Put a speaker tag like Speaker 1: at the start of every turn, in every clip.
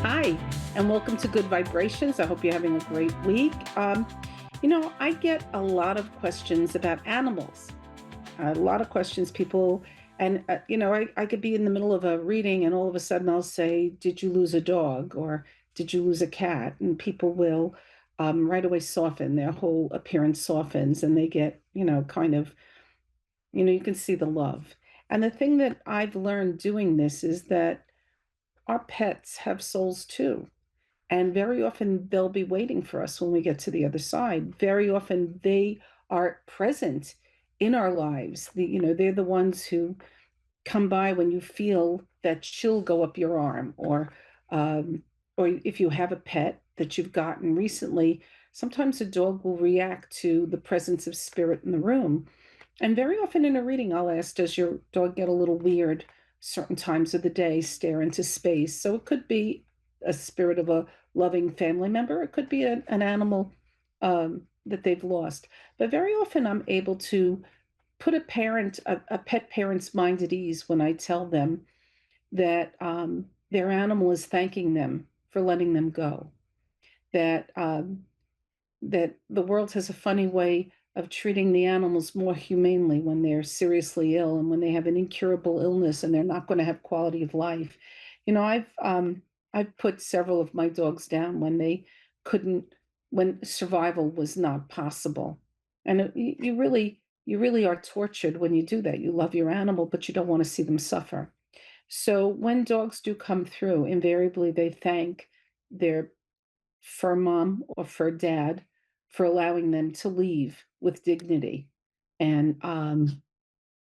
Speaker 1: Hi, and welcome to Good Vibrations. I hope you're having a great week. I get a lot of questions about animals. A lot of questions, people, and I could be in the middle of a reading, and all of a sudden I'll say, "Did you lose a dog?" or "Did you lose a cat?" And people will right away soften. Their whole appearance softens, and they get, kind of, you can see the love. And the thing that I've learned doing this is that our pets have souls too, and very often they'll be waiting for us when we get to the other side. Very often they are present in our lives. They're the ones who come by when you feel that chill go up your arm, um, or if you have a pet that you've gotten recently, sometimes a dog will react to the presence of spirit in the room. And very often in a reading, I'll ask, does your dog get a little weird certain times of the day, stare into space? So it could be a spirit of a loving family member, it could be an animal that they've lost. But very often I'm able to put a pet parent's mind at ease when I tell them that their animal is thanking them for letting them go. That the world has a funny way of treating the animals more humanely when they're seriously ill and when they have an incurable illness and they're not going to have quality of life. I've put several of my dogs down when they couldn't, when survival was not possible. And you really are tortured when you do that. You love your animal, but you don't want to see them suffer. So when dogs do come through, invariably they thank their for mom or for dad for allowing them to leave with dignity. And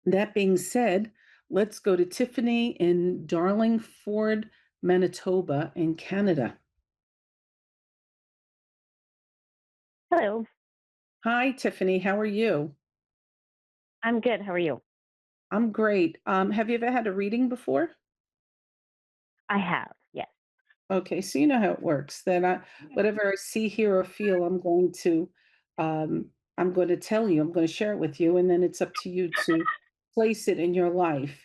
Speaker 1: that being said, let's go to Tiffany in Darlingford, Manitoba, in Canada.
Speaker 2: Hello.
Speaker 1: Hi, Tiffany. How are you?
Speaker 2: I'm good. How are you?
Speaker 1: I'm great. Have you ever had a reading before?
Speaker 2: I have. Yes.
Speaker 1: Okay, so you know how it works. Then whatever I see, hear, or feel, um, I'm going to tell you. I'm going to share it with you, and then it's up to you to place it in your life.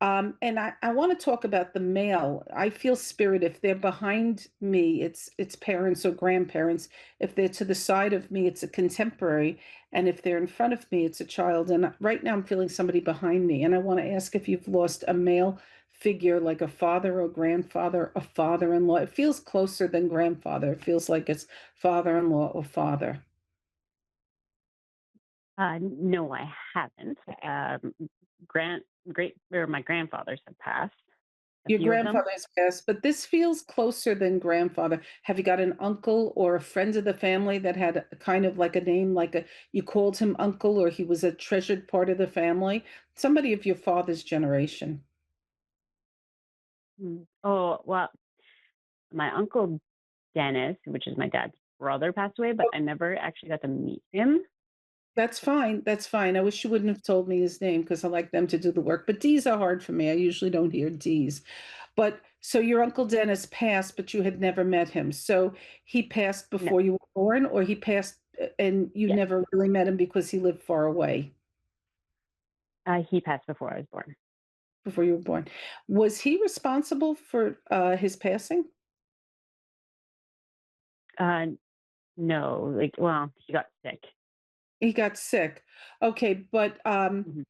Speaker 1: And I want to talk about the male. I feel spirit. If they're behind me, it's parents or grandparents. If they're to the side of me, it's a contemporary, and if they're in front of me, it's a child. And right now, I'm feeling somebody behind me, and I want to ask if you've lost a male figure like a father or grandfather, a father-in-law. It feels closer than grandfather. It feels like it's father-in-law or father.
Speaker 2: No, I haven't. Grand, great, or my grandfathers have passed. A
Speaker 1: Your
Speaker 2: few of them.
Speaker 1: grandfather's passed, but this feels closer than grandfather. Have you got an uncle or a friend of the family that had a kind of like a name, like a you called him uncle or he was a treasured part of the family? Somebody of your father's generation.
Speaker 2: Oh well, my uncle Dennis, which is my dad's brother, passed away, but I never actually got to meet him.
Speaker 1: That's fine, that's fine. I wish you wouldn't have told me his name because I like them to do the work, but D's are hard for me. I usually don't hear D's. But so your Uncle Dennis passed, but you had never met him. So he passed
Speaker 2: No.
Speaker 1: before you were born, or he passed and you
Speaker 2: Yes.
Speaker 1: never really met him because he lived far away
Speaker 2: He passed before I was born.
Speaker 1: before you were born. Was he responsible for his passing?
Speaker 2: Uh, no, like, well, he got sick.
Speaker 1: He got sick. Okay, but
Speaker 2: Mhm.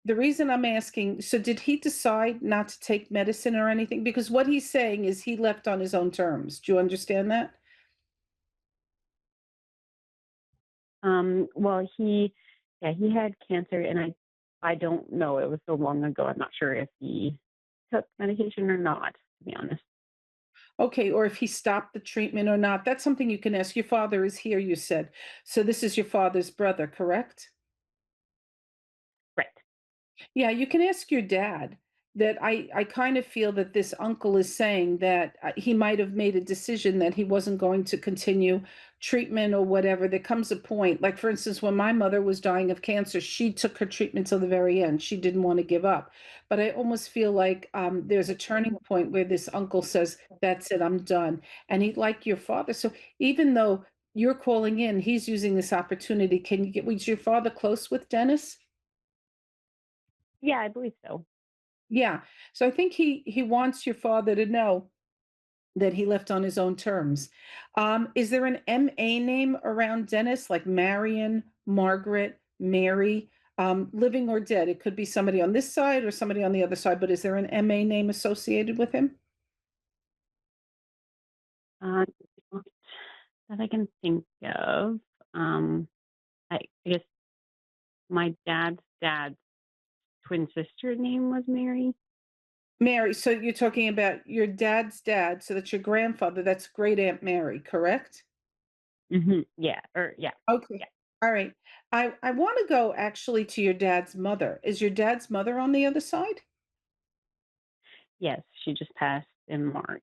Speaker 1: the reason I'm asking, so did he decide not to take medicine or anything? Because what he's saying is he left on his own terms. Do you understand that?
Speaker 2: Well, yeah, he had cancer, and I don't know. It was so long ago. I'm not sure if he took medication or not, to be honest.
Speaker 1: Okay, or if he stopped the treatment or not. That's something you can ask. Your father is here, you said. So this is your father's brother, correct?
Speaker 2: Right.
Speaker 1: Yeah, you can ask your dad that I kind of feel that this uncle is saying that he might have made a decision that he wasn't going to continue treatment or whatever. There comes a point, like for instance, when my mother was dying of cancer, she took her treatment till the very end. She didn't want to give up. But I almost feel like there's a turning point where this uncle says, "That's it, I'm done." And he, like your father. So even though you're calling in, he's using this opportunity. Can you get, was your father close with Dennis?
Speaker 2: Yeah, I believe so.
Speaker 1: Yeah. So I think he wants your father to know. that he left on his own terms. Is there an MA name around Dennis, like Marion, Margaret, Mary, living or dead? It could be somebody on this side or somebody on the other side, but is there an MA name associated with him?
Speaker 2: Uh, not that I can think of. Um, I guess my dad's twin sister name was Mary.
Speaker 1: Mary, so you're talking about your dad's dad, so that's your grandfather, that's Great Aunt Mary, correct?
Speaker 2: Yeah, or yeah,
Speaker 1: Okay.
Speaker 2: yeah.
Speaker 1: All right. I want to go actually to your dad's mother. Is your dad's mother on the other side?
Speaker 2: Yes, she just passed in March.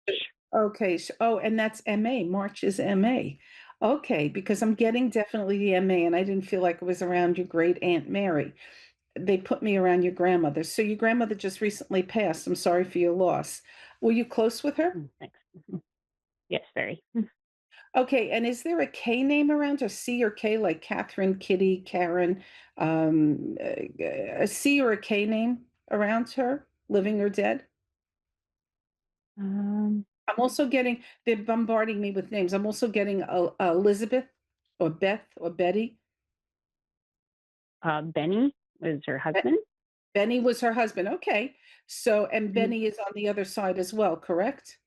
Speaker 1: Okay. Oh, and that's MA. March is MA. Okay, because I'm getting definitely the MA, and I didn't feel like it was around your great Aunt Mary. They put me around your grandmother. So your grandmother just recently passed. I'm sorry for your loss. Were you close with her?
Speaker 2: Thanks. Yes, very.
Speaker 1: Okay, and is there a K name around, a C or K, like Catherine, Kitty, Karen, a C or a K name around her, living or dead?
Speaker 2: Um,
Speaker 1: I'm also getting, they're bombarding me with names. I'm also getting Elizabeth or Beth or Betty.
Speaker 2: Benny was her
Speaker 1: Be-
Speaker 2: husband.
Speaker 1: Benny was her husband. Okay. So, and
Speaker 2: Mhm.
Speaker 1: Benny is on the other side as well, correct?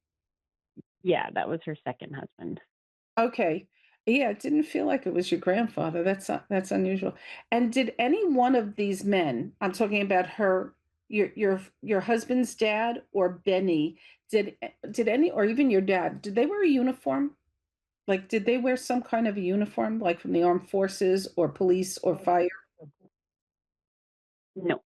Speaker 2: Yeah, that was her second husband.
Speaker 1: Okay. Yeah, it didn't feel like it was your grandfather. That's unusual. And did any one of these men, I'm talking about her, your husband's dad or Benny, did any or even your dad, did they wear a uniform? Like did they wear some kind of a uniform like from the armed forces or police or fire?
Speaker 2: No.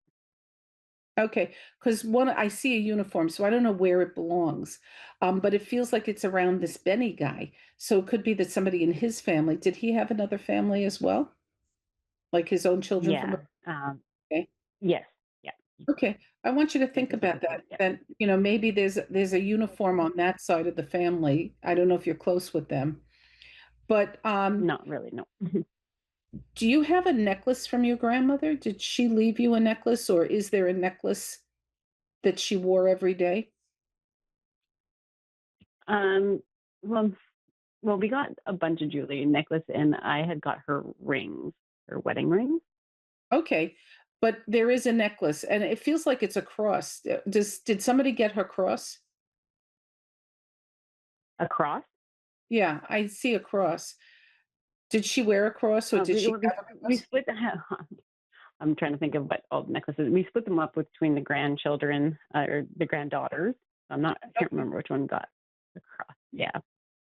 Speaker 1: Okay, because one I see a uniform, so I don't know where it belongs. But it feels like it's around this Benny guy. So it could be that somebody in his family, did he have another family as well? Like his own children from
Speaker 2: Yeah.
Speaker 1: okay.
Speaker 2: Yes. Yeah.
Speaker 1: Okay. I want you to
Speaker 2: Did
Speaker 1: think
Speaker 2: his
Speaker 1: about
Speaker 2: own thing.
Speaker 1: that.
Speaker 2: Yeah.
Speaker 1: That, maybe there's a uniform on that side of the family. I don't know if you're close with them. But
Speaker 2: Not really. No.
Speaker 1: do you have a necklace from your grandmother? Did she leave you a necklace, or is there a necklace that she wore every day?
Speaker 2: um. Well. Well, we got a bunch of jewelry, necklace, and I had got her rings, her wedding rings.
Speaker 1: Okay. But there is a necklace and it feels like it's a cross. Did somebody get her cross?
Speaker 2: A cross.
Speaker 1: Yeah, I see a cross. Did she wear a cross or did
Speaker 2: We,
Speaker 1: she
Speaker 2: we
Speaker 1: have a
Speaker 2: we
Speaker 1: cross?
Speaker 2: split the. I'm trying to think of what all the necklaces. We split them up between the grandchildren or the granddaughters. I can't remember which one got the cross. Yeah.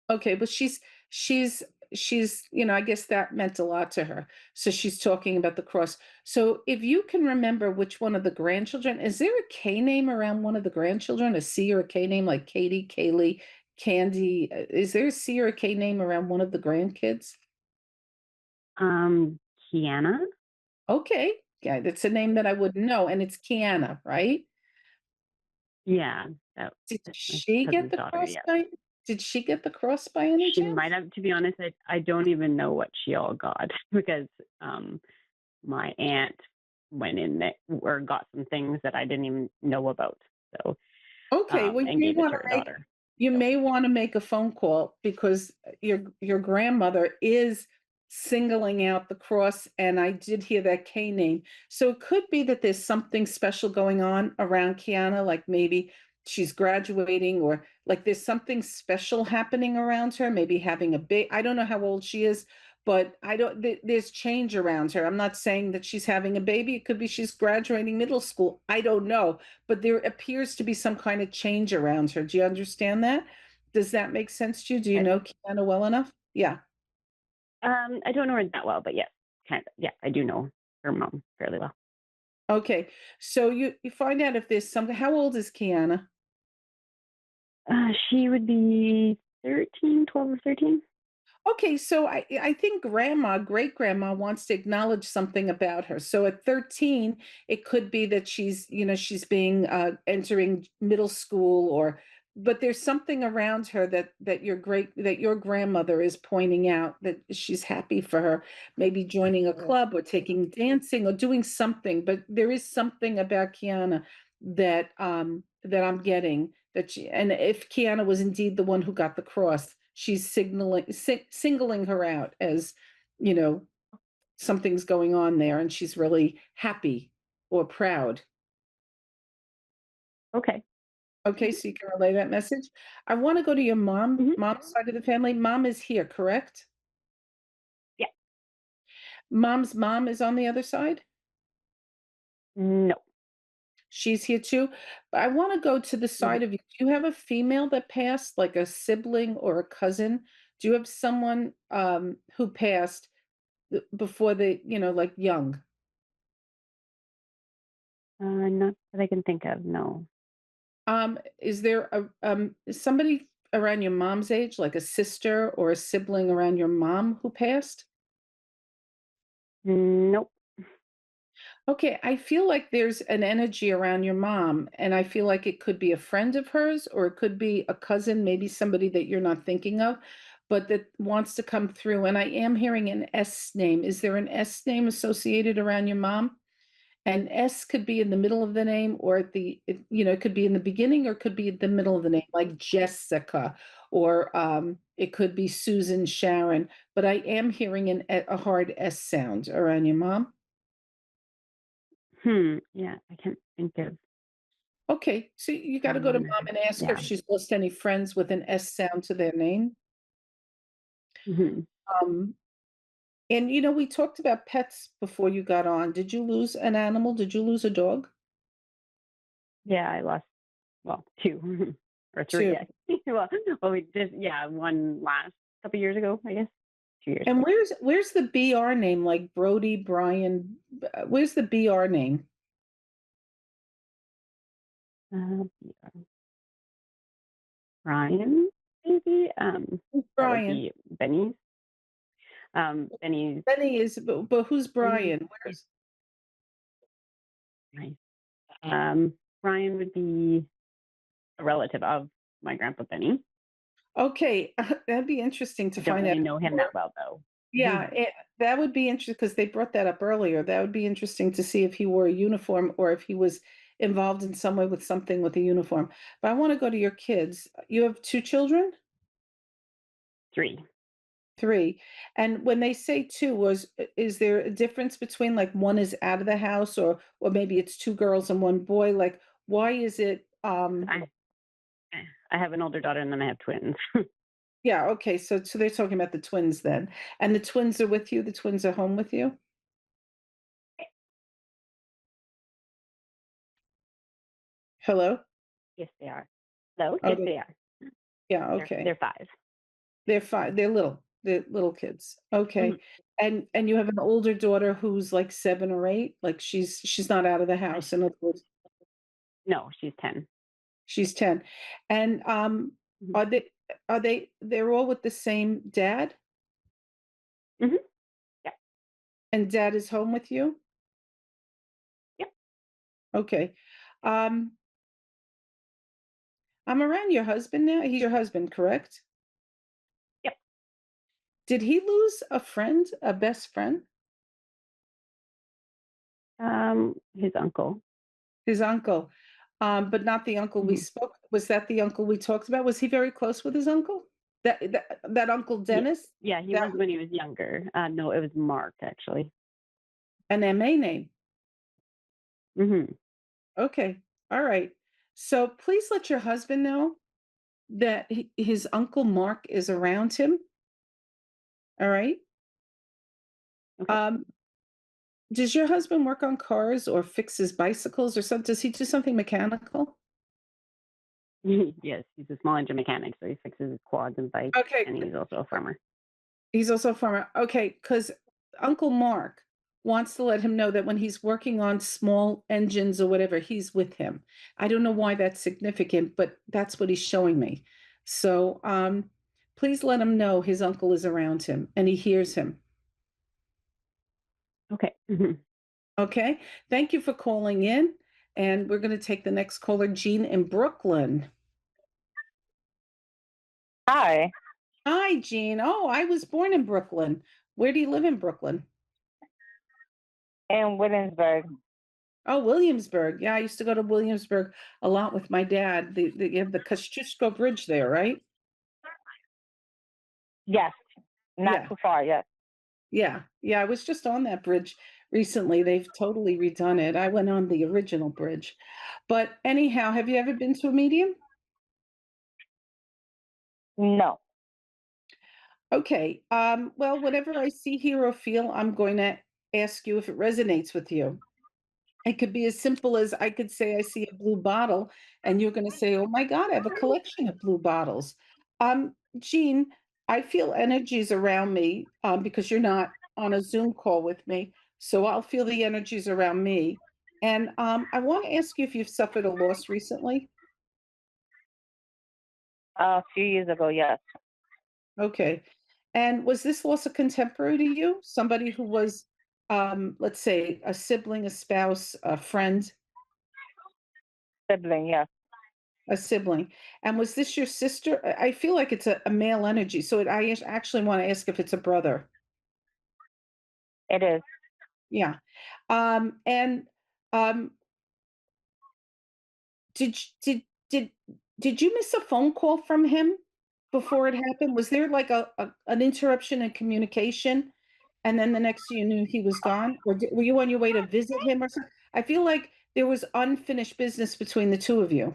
Speaker 1: Okay, but she's, I guess that meant a lot to her. So she's talking about the cross. So if you can remember which one of the grandchildren, is there a K name around one of the grandchildren? A C or a K name like Katie, Kaylee, Candy? Is there a C or a K name around one of the grandkids?
Speaker 2: Kiana.
Speaker 1: Okay. Yeah, that's a name that I wouldn't know, and it's Kiana, right?
Speaker 2: Yeah.
Speaker 1: Did
Speaker 2: That's my
Speaker 1: she get
Speaker 2: cousin's
Speaker 1: the
Speaker 2: daughter.
Speaker 1: cross
Speaker 2: Yeah.
Speaker 1: by did she get the cross by any
Speaker 2: She might
Speaker 1: chance?
Speaker 2: have. To be honest, I don't even know what she all got because um my aunt went in there or got some things that I didn't even know about. So,
Speaker 1: Okay, well,
Speaker 2: and gave it to her daughter.
Speaker 1: you
Speaker 2: So,
Speaker 1: may want to make a phone call because your grandmother is singling out the cross, and I did hear that K name. So it could be that there's something special going on around Kiana, like maybe she's graduating, or like there's something special happening around her, maybe having a baby. I don't know how old she is, but I don't, there's change around her. I'm not saying that she's having a baby. It could be she's graduating middle school. I don't know, but there appears to be some kind of change around her. Do you understand that? Does that make sense to you? Do you
Speaker 2: I,
Speaker 1: know Kiana well enough? Yeah.
Speaker 2: I don't know her that well, but yes, kind of. Yeah, I do know her mom fairly well.
Speaker 1: Okay. So you find out if there's something. How old is Kiana?
Speaker 2: She would be 13, 12 or 13.
Speaker 1: Okay, so I think grandma, great grandma wants to acknowledge something about her. So at 13, it could be that she's being entering middle school or but there's something around her that your grandmother is pointing out that she's happy for her, maybe joining a club or taking dancing or doing something. But there is something about Kiana that I'm getting that she, and if Kiana was indeed the one who got the cross, she's singling her out as, you know, something's going on there, and she's really happy or proud.
Speaker 2: Okay.
Speaker 1: Okay,
Speaker 2: Mhm.
Speaker 1: so you can relay that message. I want to go to your
Speaker 2: Mhm.
Speaker 1: mom's side of the family. Mom is here, correct?
Speaker 2: Yeah.
Speaker 1: Mom's mom is on the other side?
Speaker 2: No.
Speaker 1: She's here too. But I want to go to the
Speaker 2: Mhm.
Speaker 1: side of you. Do you have a female that passed, like a sibling or a cousin? Do you have someone who passed before they, like young?
Speaker 2: Not that I can think of, no.
Speaker 1: Is there somebody around your mom's age, like a sister or a sibling around your mom who passed?
Speaker 2: Nope.
Speaker 1: Okay, I feel like there's an energy around your mom, and I feel like it could be a friend of hers, or it could be a cousin, maybe somebody that you're not thinking of, but that wants to come through. And I am hearing an S name. Is there an S name associated around your mom? And S could be in the middle of the name, or it could be in the beginning, or it could be at the middle of the name, like Jessica, or it could be Susan Sharon. But I am hearing a hard S sound around your mom.
Speaker 2: Yeah, I can't think of
Speaker 1: Okay, so you gotta go to
Speaker 2: someone.
Speaker 1: mom and ask her if
Speaker 2: Yeah.
Speaker 1: she's lost any friends with an S sound to their name.
Speaker 2: Mhm.
Speaker 1: Um, and we talked about pets before you got on. Did you lose an animal? Did you lose a dog?
Speaker 2: Yeah, I lost, well, 2 or 3,
Speaker 1: 2.
Speaker 2: yeah. Well, we did, yeah, 1 last couple years ago, I guess. 2 years
Speaker 1: And
Speaker 2: ago.
Speaker 1: where's the BR name, like Brody, Brian? Where's the BR name?
Speaker 2: Yeah. Brian, maybe? That would
Speaker 1: Brian.
Speaker 2: be Benny's. Benny's
Speaker 1: Benny is, but who's
Speaker 2: Benny's
Speaker 1: Brian? Where's
Speaker 2: nice. Brian would be a relative of my grandpa Benny.
Speaker 1: okay? That'd be interesting to
Speaker 2: I don't
Speaker 1: find out.
Speaker 2: really know him that well, though.
Speaker 1: Yeah, that would be interesting because they brought that up earlier. That would be interesting to see if he wore a uniform or if he was involved in some way with something with a uniform. But I want to go to your kids. You have 2 children?
Speaker 2: 3.
Speaker 1: 3. And when they say 2, is there a difference between like one is out of the house or maybe it's 2 girls and 1 boy? Like why is it
Speaker 2: I I have an older daughter and then I have twins.
Speaker 1: yeah, okay. So they're talking about the twins then. And the twins are with you? The twins are home with you? Hello?
Speaker 2: Yes, they are. So,
Speaker 1: Oh,
Speaker 2: yes, they are.
Speaker 1: yeah,
Speaker 2: They're
Speaker 1: okay.
Speaker 2: 5.
Speaker 1: They're fine. They're little. They're little kids.
Speaker 2: Mhm.
Speaker 1: Okay. And you have an older daughter who's like 7 or 8? Like she's not out of the
Speaker 2: Uh,
Speaker 1: house. In other words,
Speaker 2: no, she's 10.
Speaker 1: she's 10. And
Speaker 2: Mhm.
Speaker 1: are they're all with the same dad?
Speaker 2: Mhm. Yeah.
Speaker 1: And dad is home with you?
Speaker 2: Yep.
Speaker 1: Okay. Um I'm around your husband now. He's your husband, correct?
Speaker 2: Yep.
Speaker 1: Did he lose a friend, a best friend?
Speaker 2: His uncle.
Speaker 1: His uncle. But not the uncle we
Speaker 2: Mhm.
Speaker 1: spoke. Was that the uncle we talked about? Was he very close with his uncle? That Uncle
Speaker 2: Yes.
Speaker 1: Dennis?
Speaker 2: Yeah, he
Speaker 1: That
Speaker 2: was when he was younger. No, it was Mark, actually.
Speaker 1: an MA name.
Speaker 2: Mhm.
Speaker 1: Okay. All right. So please let your husband know that his Uncle Mark is around him. All right.
Speaker 2: Okay.
Speaker 1: Um, does your husband work on cars or fixes bicycles or something? Does he do something mechanical?
Speaker 2: Yes, he's a small engine mechanic, so he fixes quads and bikes,
Speaker 1: Okay.
Speaker 2: and he's also a farmer.
Speaker 1: He's also a farmer. Okay, because Uncle Mark wants to let him know that when he's working on small engines or whatever, he's with him. I don't know why that's significant, but that's what he's showing me. So please let him know his uncle is around him and he hears him.
Speaker 2: Okay. Mhm.
Speaker 1: Okay. Thank you for calling in. And we're going to take the next caller, Jean in Brooklyn.
Speaker 3: Hi,
Speaker 1: Hi, Jean. Oh, I was born in Brooklyn. Where do you live in Brooklyn?
Speaker 3: in Williamsburg.
Speaker 1: Oh, Williamsburg. Yeah, I used to go to Williamsburg a lot with my dad. You have the Kosciuszko Bridge there, right?
Speaker 3: Yes, not
Speaker 1: Yeah,
Speaker 3: too far. Yes.
Speaker 1: yeah, yeah. I was just on that bridge recently. They've totally redone it. I went on the original bridge. But anyhow, have you ever been to a medium?
Speaker 3: No.
Speaker 1: Okay. Well, whatever I see, hear, or feel, I'm going to ask you if it resonates with you. It could be as simple as I could say I see a blue bottle, and you're going to say, "Oh my God, I have a collection of blue bottles." Jean, I feel energies around me because you're not on a Zoom call with me, so I'll feel the energies around me. And I want to ask you if you've suffered a loss recently.
Speaker 3: A few years ago, yes.
Speaker 1: Okay. And was this loss a contemporary to you? Somebody who was, let's say, a sibling, a spouse, a friend,
Speaker 3: Sibling, yes.
Speaker 1: a sibling. And was this your sister? I feel like it's a male energy. So actually want to ask if it's a brother.
Speaker 3: It is.
Speaker 1: Yeah. And um, did sh- did did you miss a phone call from him before it happened? Was there like an interruption in communication, and then the next you knew he was gone, or were you on your way to visit him or something? I feel like there was unfinished business between the two of you.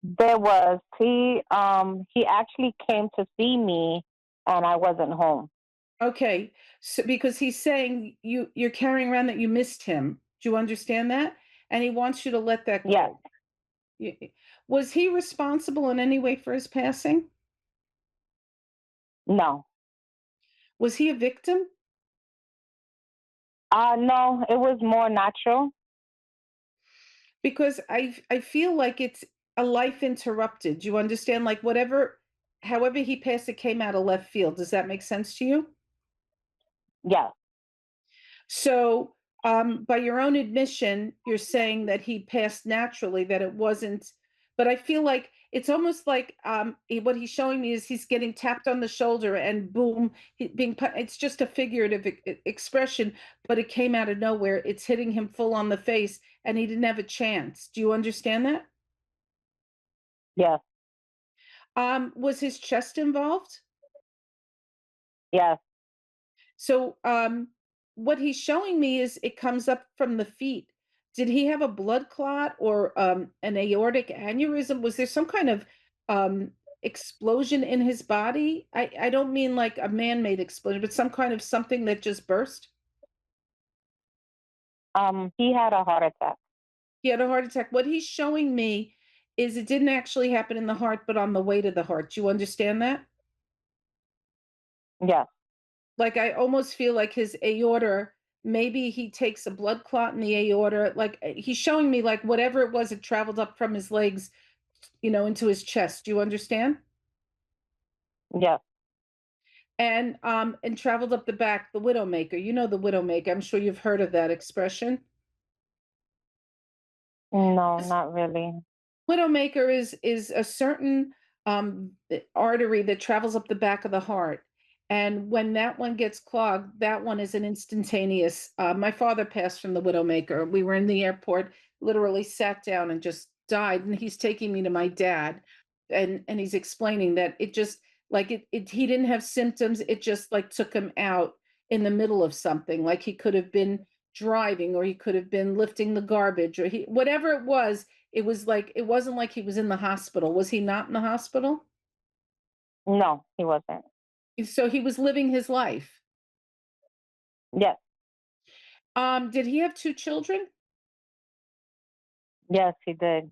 Speaker 3: There was. He actually came to see me and I wasn't home.
Speaker 1: Okay, so because he's saying you're carrying around that you missed him. Do you understand that? And he wants you to let that
Speaker 3: Yes.
Speaker 1: go. Y- Was he responsible in any way for his passing?
Speaker 3: No.
Speaker 1: Was he a victim?
Speaker 3: No, it was more natural.
Speaker 1: Because I feel like it's a life interrupted. Do you understand? Like whatever, however he passed, it came out of left field. Does that make sense to you?
Speaker 3: Yes.
Speaker 1: So, by your own admission, you're saying that he passed naturally, that it wasn't, but I feel like it's almost like what he's showing me is he's getting tapped on the shoulder and boom, it's just a figurative expression, but it came out of nowhere. It's hitting him full on the face and he didn't have a chance. Do you understand that?
Speaker 3: Yes.
Speaker 1: Was his chest involved?
Speaker 3: Yes.
Speaker 1: So, what he's showing me is it comes up from the feet. Did he have a blood clot or an aortic aneurysm? Was there some kind of um, explosion in his body? I don't mean like a man-made explosion, but some kind of something that just burst.
Speaker 3: He had a heart attack.
Speaker 1: He had a heart attack. What he's showing me is it didn't actually happen in the heart, but on the way to the heart. Do you understand that?
Speaker 3: Yes.
Speaker 1: Like I almost feel like his aorta, maybe he takes a blood clot in the aorta. Like he's showing me like whatever it was, it traveled up from his legs, into his chest. Do you understand?
Speaker 3: Yes.
Speaker 1: And traveled up the back, the widowmaker. You know the widowmaker. I'm sure you've heard of that expression.
Speaker 3: No, not really.
Speaker 1: Widowmaker is a certain artery that travels up the back of the heart. And when that one gets clogged, that one is an instantaneous. My father passed from the widowmaker. We were in the airport, literally sat down and just died. And he's taking me to my dad, and he's explaining that it just like it he didn't have symptoms. It just like took him out in the middle of something. Like he could have been driving, or he could have been lifting the garbage, or he whatever it was, it was like it wasn't like he was in the hospital. Was he not in the hospital?
Speaker 3: No, he wasn't.
Speaker 1: So he was living his life.
Speaker 3: Yes.
Speaker 1: Did he have two children?
Speaker 3: Yes, he did.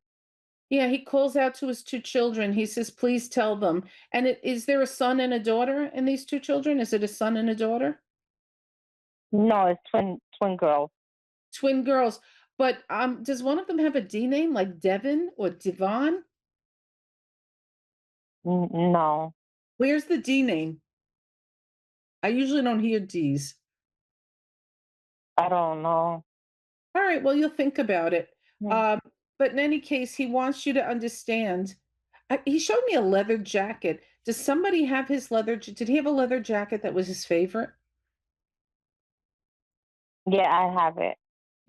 Speaker 1: Yeah, he calls out to his two children. He says, "Please tell them." And is there a son and a daughter in these two children? Is it a son and a daughter?
Speaker 3: No, it's twin girls.
Speaker 1: Twin girls. But does one of them have a D name like Devin or Devon?
Speaker 3: No,
Speaker 1: Where's the D name? I usually don't hear D's.
Speaker 3: I don't know.
Speaker 1: All right, well, you'll think about it.
Speaker 3: Hmm.
Speaker 1: Um, but in any case, he wants you to understand. He showed me a leather jacket. Does somebody have his did he have a leather jacket that was his favorite?
Speaker 3: Yeah, I have it.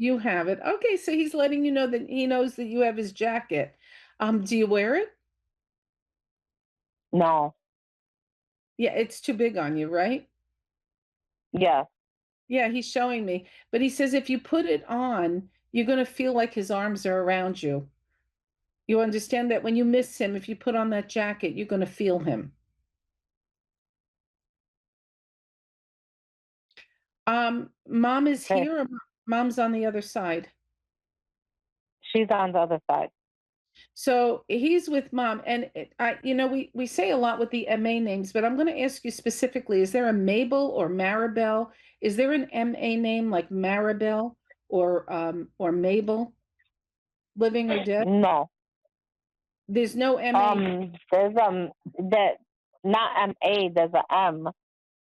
Speaker 1: You have it. Okay, so he's letting you know that he knows that you have his jacket. Do you wear it?
Speaker 3: No.
Speaker 1: Yeah, it's too big on you, right?
Speaker 3: Yes.
Speaker 1: Yeah, he's showing me. But he says if you put it on, you're going to feel like his arms are around you. You understand that when you miss him, if you put on that jacket, you're going to feel him. Mom is
Speaker 3: Okay.
Speaker 1: here or mom's on the other side?
Speaker 3: She's on the other side.
Speaker 1: So he's with mom, and we say a lot with the MA names, but I'm going to ask you specifically: is there a Mabel or Maribel? Is there an MA name like Maribel or Mabel, living or dead?
Speaker 3: No.
Speaker 1: There's no MA.
Speaker 3: There's that not MA. There's a M,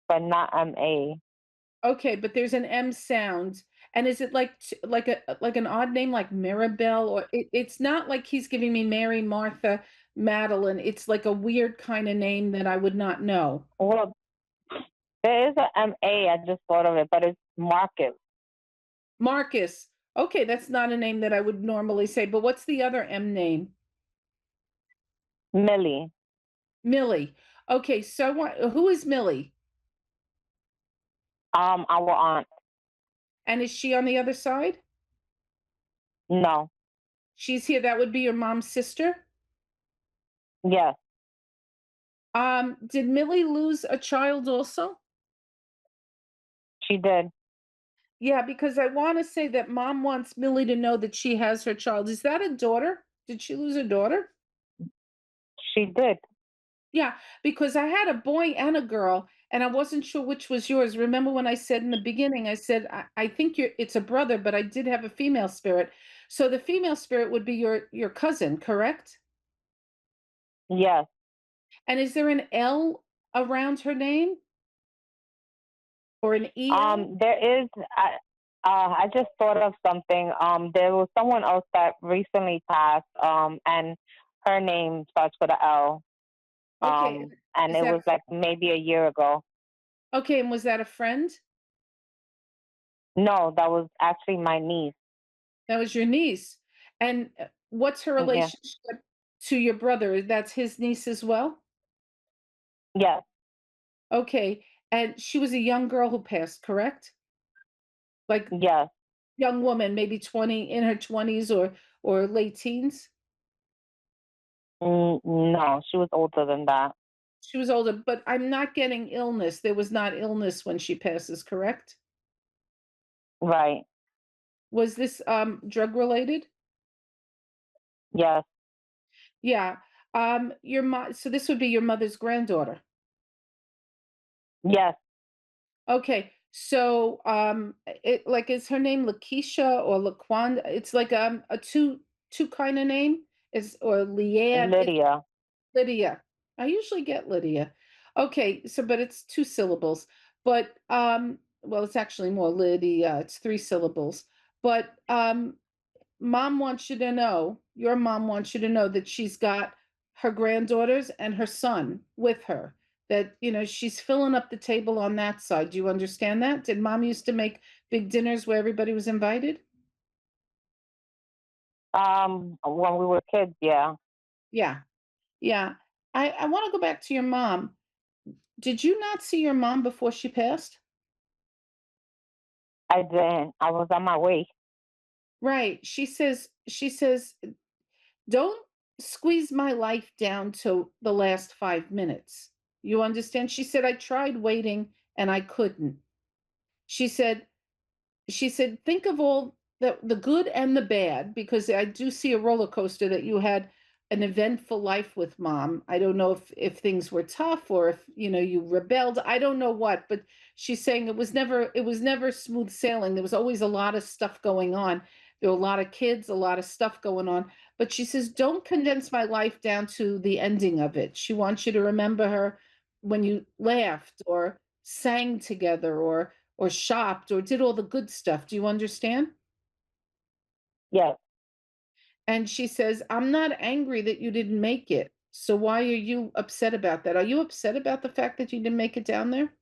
Speaker 3: but not MA.
Speaker 1: Okay, but there's an M sound. And is it like an odd name like Mirabelle or it's not like he's giving me Mary, Martha, Madeline. It's like a weird kind of name that I would not know.
Speaker 3: Well, there is a MA. I just thought of it, but it's Marcus.
Speaker 1: Marcus. Okay, that's not a name that I would normally say, but what's the other M name?
Speaker 3: Millie.
Speaker 1: Millie. Okay, so who is Millie?
Speaker 3: Our aunt.
Speaker 1: And is she on the other side?
Speaker 3: No.
Speaker 1: She's here. That would be your mom's sister.
Speaker 3: Yes,
Speaker 1: Did Millie lose a child also?
Speaker 3: she did.
Speaker 1: Yeah, because I want to say that mom wants Millie to know that she has her child. Is that a daughter? Did she lose a daughter?
Speaker 3: She did.
Speaker 1: Yeah, because I had a boy and a girl, and I wasn't sure which was yours. Remember when I said in the beginning, I said, I think it's a brother, but I did have a female spirit. So the female spirit would be your cousin, correct?
Speaker 3: Yes.
Speaker 1: And is there an L around her name or an EL?
Speaker 3: There is. I just thought of something. There was someone else that recently passed. And her name starts with a L.
Speaker 1: Okay,
Speaker 3: And
Speaker 1: is
Speaker 3: it
Speaker 1: that
Speaker 3: was like maybe a year ago.
Speaker 1: okay? And was that a friend?
Speaker 3: No, that was actually my niece.
Speaker 1: That was your niece. And what's her
Speaker 3: Yeah.
Speaker 1: relationship to your brother? That's his niece as well?
Speaker 3: Yes.
Speaker 1: Okay. And she was a young girl who passed, correct? Like
Speaker 3: Yes.
Speaker 1: young woman, maybe 20 in her 20s or late teens?
Speaker 3: No, she was older than that.
Speaker 1: She was older, but I'm not getting illness. There was not illness when she passes, correct?
Speaker 3: Right.
Speaker 1: Was this drug related?
Speaker 3: Yes.
Speaker 1: Yeah. Your mom, so this would be your mother's granddaughter.
Speaker 3: Yes.
Speaker 1: Okay. So it like is her name Lakeisha or Laquanda? It's like a two kind of name is or Leanne. It's
Speaker 3: Lydia.
Speaker 1: Lydia. I usually get Lydia. Okay, so but it's two syllables. But well it's actually more Lydia. It's three syllables. But mom wants you to know, your mom wants you to know that she's got her granddaughters and her son with her. That, she's filling up the table on that side. Do you understand that? Did mom used to make big dinners where everybody was invited?
Speaker 3: When we were kids, yeah.
Speaker 1: Yeah. Yeah. I want to go back to your mom. Did you not see your mom before she passed?
Speaker 3: I didn't. I was on my way.
Speaker 1: Right. She says don't squeeze my life down to the last 5 minutes. You understand? She said, I tried waiting and I couldn't. She said, she said, think of all the good and the bad, because I do see a roller coaster that you had an eventful life with mom. I don't know if things were tough or if you rebelled. I don't know what, but she's saying it was never smooth sailing. There was always a lot of stuff going on. There were a lot of kids, a lot of stuff going on. But she says, don't condense my life down to the ending of it. She wants you to remember her when you laughed or sang together or shopped or did all the good stuff. Do you understand?
Speaker 3: Yes.
Speaker 1: And she says, I'm not angry that you didn't make it. So why are you upset about that? Are you upset about the fact that you didn't make it down there?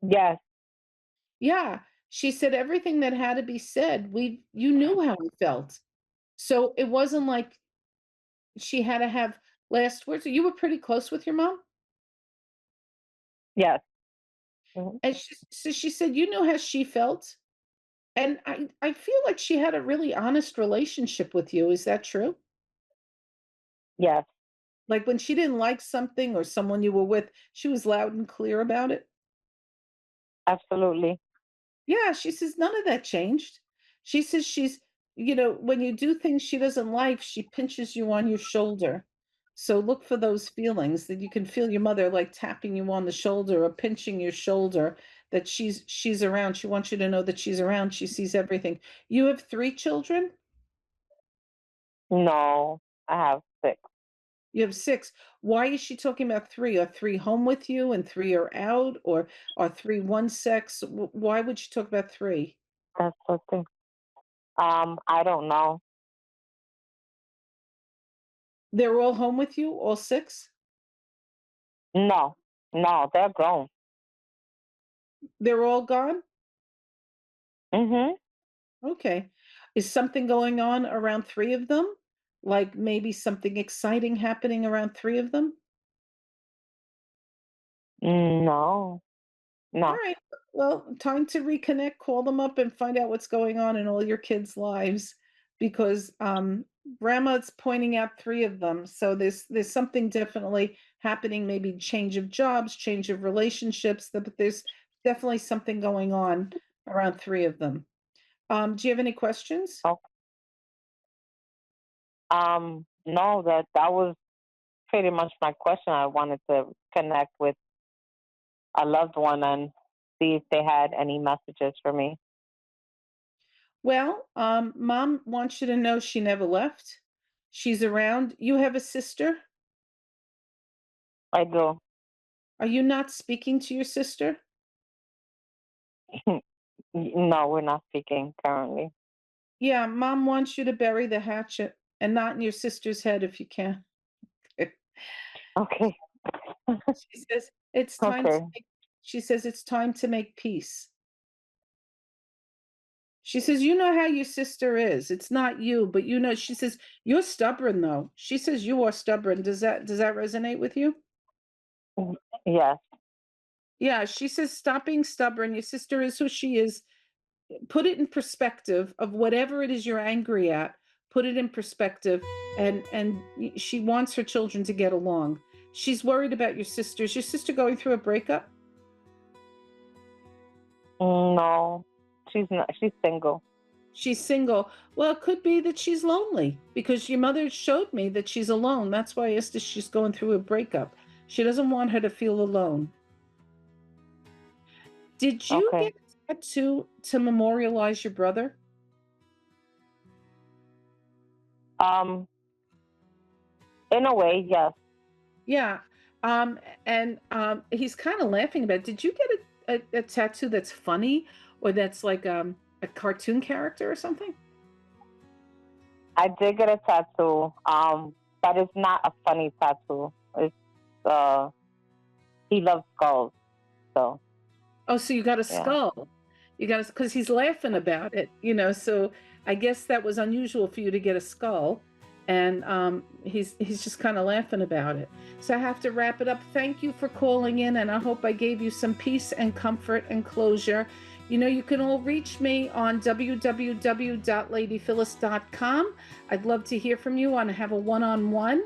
Speaker 3: Yes.
Speaker 1: Yeah. She said everything that had to be said, you knew how we felt. So it wasn't like she had to have last words. You were pretty close with your mom?
Speaker 3: Yes. Mhm.
Speaker 1: And she said you knew how she felt. And I feel like she had a really honest relationship with you. Is that true?
Speaker 3: Yes.
Speaker 1: Like when she didn't like something or someone you were with, she was loud and clear about it?
Speaker 3: Absolutely.
Speaker 1: Yeah, she says none of that changed. She says when you do things she doesn't like, she pinches you on your shoulder. So look for those feelings that you can feel your mother like tapping you on the shoulder or pinching your shoulder, that she's around. She wants you to know that she's around. She sees everything. You have 3 children?
Speaker 3: No, I have 6.
Speaker 1: You have 6. Why is she talking about 3? Are 3 home with you and 3 are out, or are 3 one sex? Why would she talk about 3?
Speaker 3: That's the thing. I don't know.
Speaker 1: They're all home with you, all 6?
Speaker 3: No, no, they're grown.
Speaker 1: They're all gone?
Speaker 3: Mhm.
Speaker 1: Okay. Is something going on around 3 of them? Like maybe something exciting happening around 3 of them?
Speaker 3: No,
Speaker 1: All
Speaker 3: no.
Speaker 1: right. Well, time to reconnect, call them up and find out what's going on in all your kids' lives because grandma's pointing out 3 of them. So there's something definitely happening, maybe change of jobs, change of relationships, but there's definitely something going on around 3 of them. Do you have any questions?
Speaker 3: Oh, no, that was pretty much my question. I wanted to connect with a loved one and see if they had any messages for me.
Speaker 1: Well, mom wants you to know she never left. She's around. You have a sister?
Speaker 3: I do.
Speaker 1: Are you not speaking to your sister?
Speaker 3: No, we're not speaking currently.
Speaker 1: Yeah, mom wants you to bury the hatchet and not in your sister's head if you can.
Speaker 3: Okay.
Speaker 1: She says it's time to
Speaker 3: Okay.
Speaker 1: make she says it's time to make peace. She says, "You know how your sister is. It's not you, but she says, "You're stubborn though." She says you are stubborn. Does that resonate with you?
Speaker 3: Mm, yes.
Speaker 1: Yeah, she says stop being stubborn. Your sister is who she is. Put it in perspective of whatever it is you're angry at. Put it in perspective, and she wants her children to get along. She's worried about your sister. Is your sister going through a breakup?
Speaker 3: No, she's not. She's single.
Speaker 1: She's single. Well, it could be that she's lonely because your mother showed me that she's alone. That's why I asked if she's going through a breakup. She doesn't want her to feel alone. Did you
Speaker 3: Okay.
Speaker 1: get a tattoo to memorialize your brother?
Speaker 3: Um, in a way, yes.
Speaker 1: Yeah. And he's kind of laughing about it. Did you get a tattoo that's funny or that's like a cartoon character or something?
Speaker 3: I did get a tattoo. But it's not a funny tattoo. It's uh, he loves skulls. So
Speaker 1: Oh, so you got a
Speaker 3: yeah.
Speaker 1: skull. You got because he's laughing about it. So I guess that was unusual for you to get a skull. And he's just kind of laughing about it. So I have to wrap it up. Thank you for calling in, and I hope I gave you some peace and comfort and closure. You can all reach me on www.ladyphyllis.com. I'd love to hear from you on have a one-on-one.